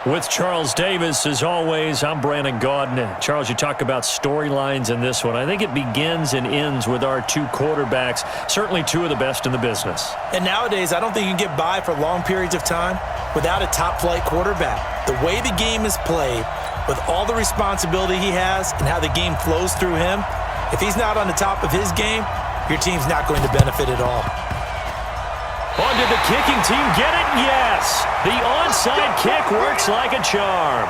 With Charles Davis, as always, I'm Brandon Gaudin. Charles, you talk about storylines in this one. I think it begins and ends with our two quarterbacks, certainly two of the best in the business. And nowadays, I don't think you can get by for long periods of time without a top-flight quarterback. The way the game is played, with all the responsibility he has and how the game flows through him, if he's not on the top of his game, your team's not going to benefit at all. On did the kicking team get it? Yes! The onside kick works like a charm.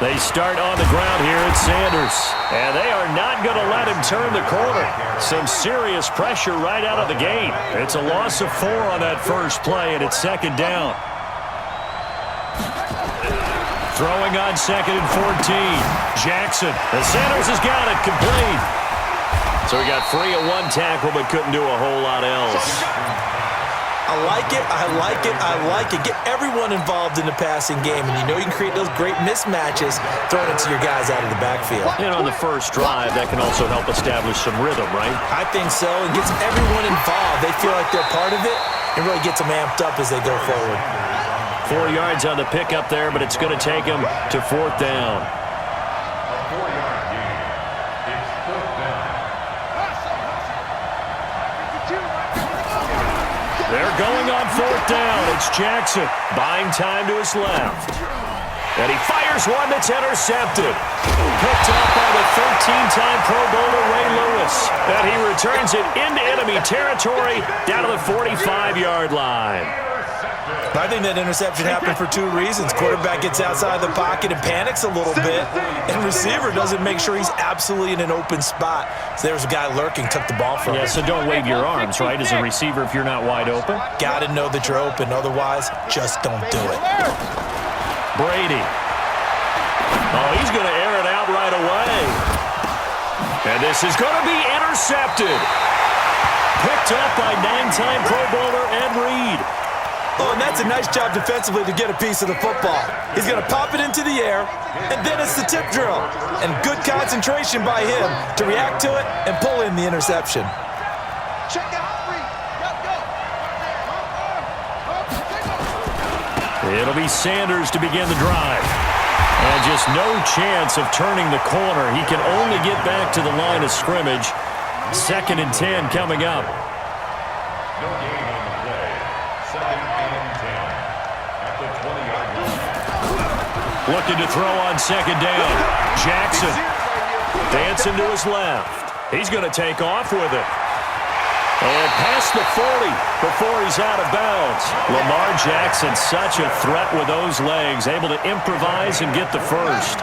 They start on the ground here at Sanders. And they are not going to let him turn the corner. Some serious pressure right out of the gate. It's a loss of 4 on that first play, and it's second down. Throwing on 2nd and 14. Jackson. And Sanders has got it complete. So he got free of 1 tackle but couldn't do a whole lot else. I like it, I like it, I like it. Get everyone involved in the passing game, and you know you can create those great mismatches throwing it to your guys out of the backfield. And on the first drive, that can also help establish some rhythm, right? I think so. It gets everyone involved. They feel like they're part of it and really gets them amped up as they go forward. 4 yards on the pickup there, but it's going to take him to 4th down. They're going on 4th down. It's Jackson buying time to his left. And he fires one that's intercepted. Picked up by the 13-time Pro Bowler Ray Lewis. And he returns it into enemy territory down to the 45-yard line. I think that interception happened for 2 reasons. Quarterback gets outside the pocket and panics a little bit, and receiver doesn't make sure he's absolutely in an open spot. So there's a guy lurking, took the ball from him. Yeah, so don't wave your arms, right, as a receiver if you're not wide open. Got to know that you're open. Otherwise, just don't do it. Brady. Oh, he's going to air it out right away. And this is going to be intercepted. Picked up by 9-time Pro Bowler Ed Reed. Oh, and that's a nice job defensively to get a piece of the football. He's going to pop it into the air, and then it's the tip drill. And good concentration by him to react to it and pull in the interception. It'll be Sanders to begin the drive. And just no chance of turning the corner. He can only get back to the line of scrimmage. 2nd and 10 coming up. Looking to throw on 2nd down. Jackson dancing to his left. He's going to take off with it. And past the 40 before he's out of bounds. Lamar Jackson, such a threat with those legs, able to improvise and get the first.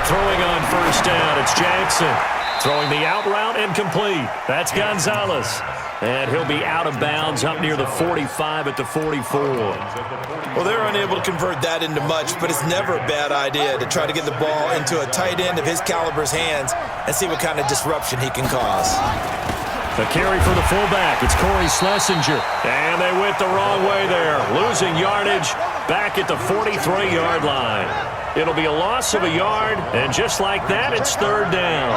Throwing on 1st down, it's Jackson. Throwing the out route incomplete. That's Gonzalez. And he'll be out of bounds up near the 45 at the 44. Well, they're unable to convert that into much, but it's never a bad idea to try to get the ball into a tight end of his caliber's hands and see what kind of disruption he can cause. The carry for the fullback. It's Corey Schlesinger. And they went the wrong way there. Losing yardage back at the 43-yard line. It'll be a loss of a yard, and just like that, it's 3rd down.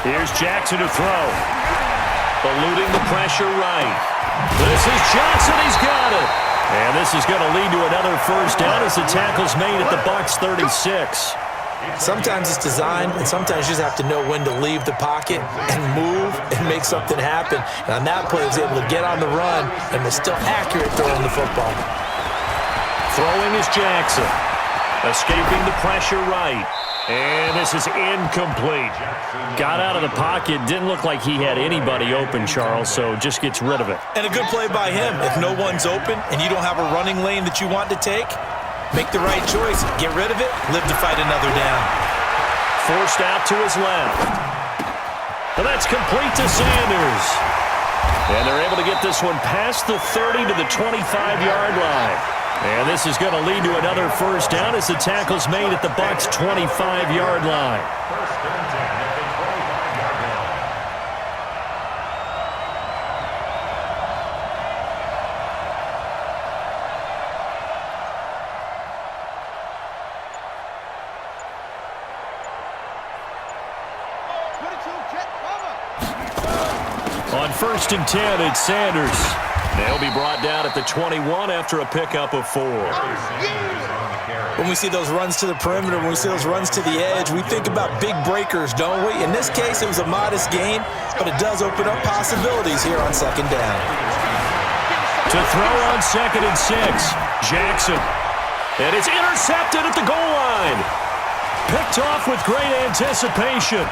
Here's Jackson to throw. Eluding the pressure right. This is Johnson. He's got it. And this is going to lead to another 1st down as the tackle's made at the Bucs 36. Sometimes it's designed, and sometimes you just have to know when to leave the pocket and move and make something happen. And on that play, he was able to get on the run and was still accurate throwing the football. Throwing is Jackson. Escaping the pressure right. And this is incomplete. Got out of the pocket. Didn't look like he had anybody open, Charles, so just gets rid of it. And a good play by him. If no one's open and you don't have a running lane that you want to take, make the right choice. Get rid of it. Live to fight another down. Forced out to his left. And that's complete to Sanders. And they're able to get this one past the 30 to the 25-yard line. And this is going to lead to another 1st down as the tackle's made at the Bucs' 25-yard line. On 1st and 10, it's Sanders. They'll be brought down at the 21 after a pickup of 4. When we see those runs to the perimeter, when we see those runs to the edge, we think about big breakers, don't we? In this case, it was a modest gain, but it does open up possibilities here on 2nd down. To throw on 2nd and 6, Jackson. And it's intercepted at the goal line. Picked off with great anticipation.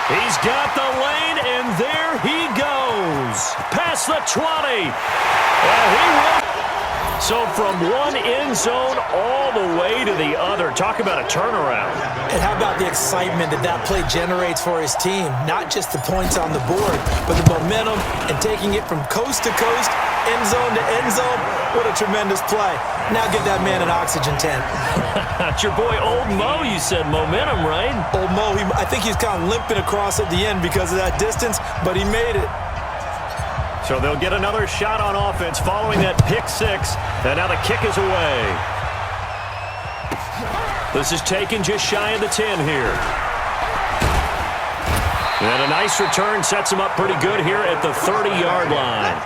He's got the lane, and there he goes. Past the 20. And he will. So from one end zone all the way to the other. Talk about a turnaround. And how about the excitement that play generates for his team? Not just the points on the board, but the momentum and taking it from coast to coast, end zone to end zone. What a tremendous play. Now give that man an oxygen tent. That's your boy Old Mo, you said momentum, right? Old Mo, I think he's kind of limping across at the end because of that distance, but he made it. So they'll get another shot on offense following that pick 6. And now the kick is away. This is taken just shy of the 10 here. And a nice return sets him up pretty good here at the 30-yard line.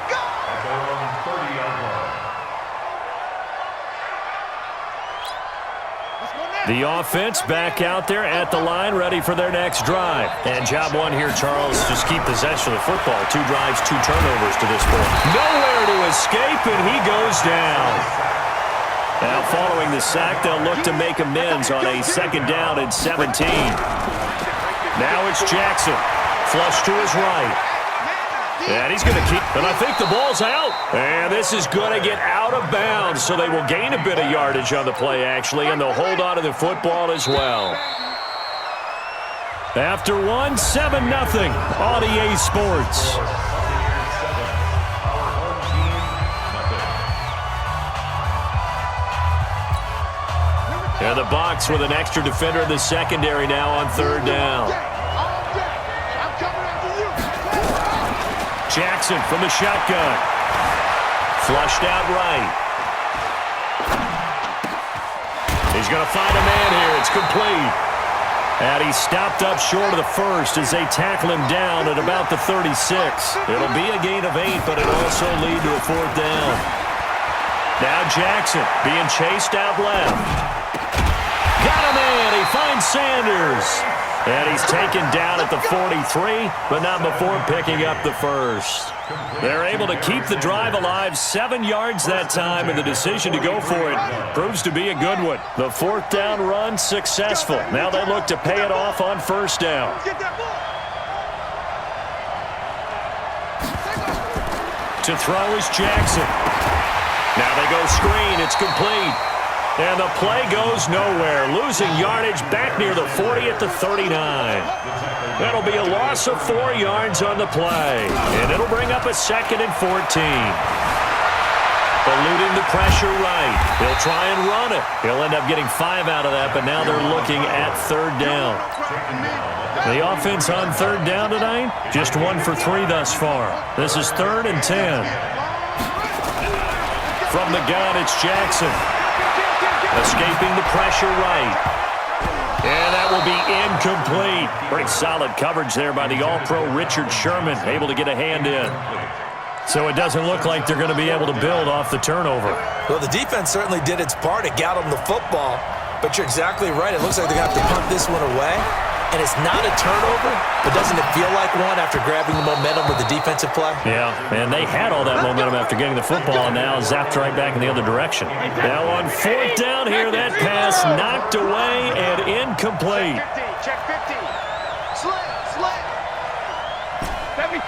The offense back out there at the line, ready for their next drive. And job one here, Charles, just keep possession of the football. 2 drives, 2 turnovers to this point. Nowhere to escape, and he goes down. Now following the sack, they'll look to make amends on a 2nd down and 17. Now it's Jackson. Flush to his right. And he's going to keep, and I think the ball's out. And this is going to get out of bounds, so they will gain a bit of yardage on the play, actually, and they'll hold on to the football as well. After 1, 7-0 on EA Sports. And the box with an extra defender in the secondary now on 3rd down. Jackson from the shotgun. Flushed out right. He's going to find a man here. It's complete. And he stopped up short of the 1st as they tackle him down at about the 36. It'll be a gain of 8, but it'll also lead to a 4th down. Now Jackson being chased out left. Got him in. He finds Sanders. And he's taken down at the 43, but not before picking up the 1st. They're able to keep the drive alive, 7 yards that time, and the decision to go for it proves to be a good one. The 4th down run successful. Now they look to pay it off on 1st down. To throw is Jackson. Now they go screen. It's complete. And the play goes nowhere, losing yardage back near the 40 at the 39. That'll be a loss of 4 yards on the play, and it'll bring up a 2nd and 14. Eluding the pressure right. He'll try and run it. He'll end up getting 5 out of that, but now they're looking at 3rd down. The offense on 3rd down tonight, just 1 for 3 thus far. This is 3rd and 10. From the gun, it's Jackson. Escaping the pressure right. And that will be incomplete. Pretty solid coverage there by the All-Pro Richard Sherman, able to get a hand in. So it doesn't look like they're going to be able to build off the turnover. Well, the defense certainly did its part. It got them the football. But you're exactly right. It looks like they're going to have to punt this one away. And it's not a turnover, but doesn't it feel like one after grabbing the momentum with the defensive play? Yeah, and they had all that momentum after getting the football, and now zapped right back in the other direction. Now on 4th down here, that pass knocked away and incomplete. Check 50. Slant. 72.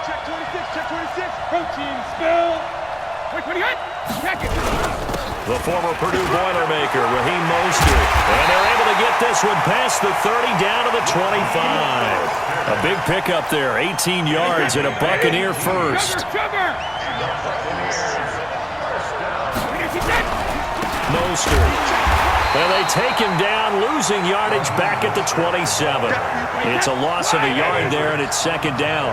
Check 26. Protein spill. Wait, what do you got? Check it. The former Purdue Boilermaker, Raheem Mostert. And they're able to get this one past the 30 down to the 25. A big pickup there, 18 yards and a Buccaneer first. Mostert. And they take him down, losing yardage back at the 27. It's a loss of a yard there, and it's 2nd down.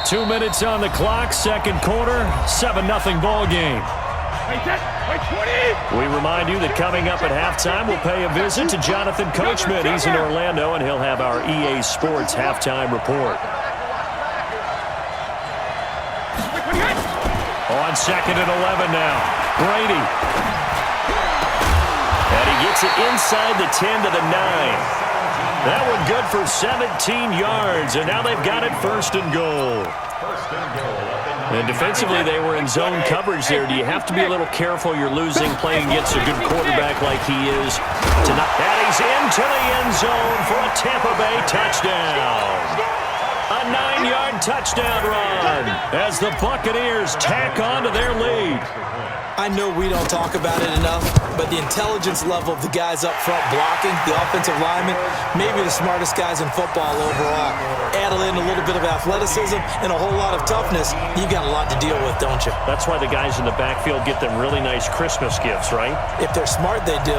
2 minutes on the clock, 2nd quarter, 7-0 ball game. Wait, that. Wait, 20. We remind you that coming up at halftime, we'll pay a visit to Jonathan Coachman. He's in Orlando, and he'll have our EA Sports halftime report. On 2nd and 11 now. Brady. And he gets it inside the 10 to the 9. That one good for 17 yards, and now they've got it 1st and goal. And defensively, they were in zone coverage there. Do you have to be a little careful you're losing playing against a good quarterback like he is tonight? And he's into the end zone for a Tampa Bay touchdown. A 9-yard touchdown run as the Buccaneers tack on to their lead. I know we don't talk about it enough, but the intelligence level of the guys up front blocking, the offensive linemen, maybe the smartest guys in football overall. Add in a little bit of athleticism and a whole lot of toughness, you got a lot to deal with, don't you? That's why the guys in the backfield get them really nice Christmas gifts, right? If they're smart, they do.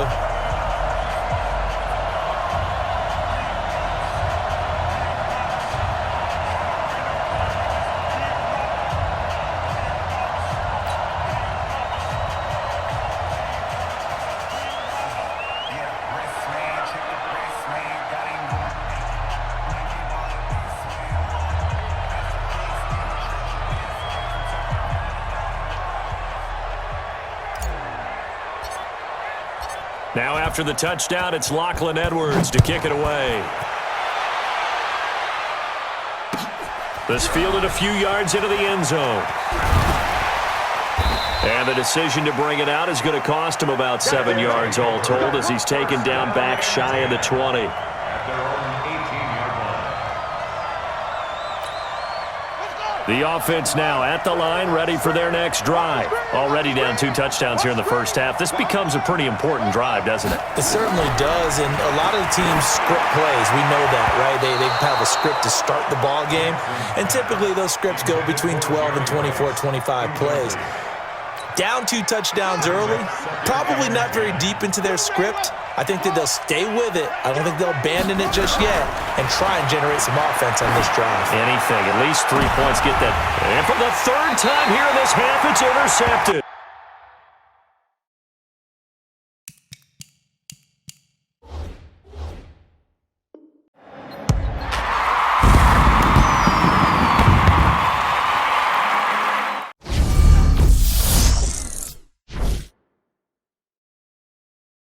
Now after the touchdown, it's Lachlan Edwards to kick it away. This fielded a few yards into the end zone. And the decision to bring it out is going to cost him about 7 yards all told as he's taken down back shy of the 20. The offense now at the line, ready for their next drive. Already down 2 touchdowns here in the first half. This becomes a pretty important drive, doesn't it? It certainly does, and a lot of the teams script plays. We know that, right? They have a script to start the ball game, and typically those scripts go between 12 and 24, 25 plays. Down 2 touchdowns early, probably not very deep into their script. I think that they'll stay with it. I don't think they'll abandon it just yet and try and generate some offense on this drive. Anything, at least 3 points, get that. And for the 3rd time here in this half, it's intercepted.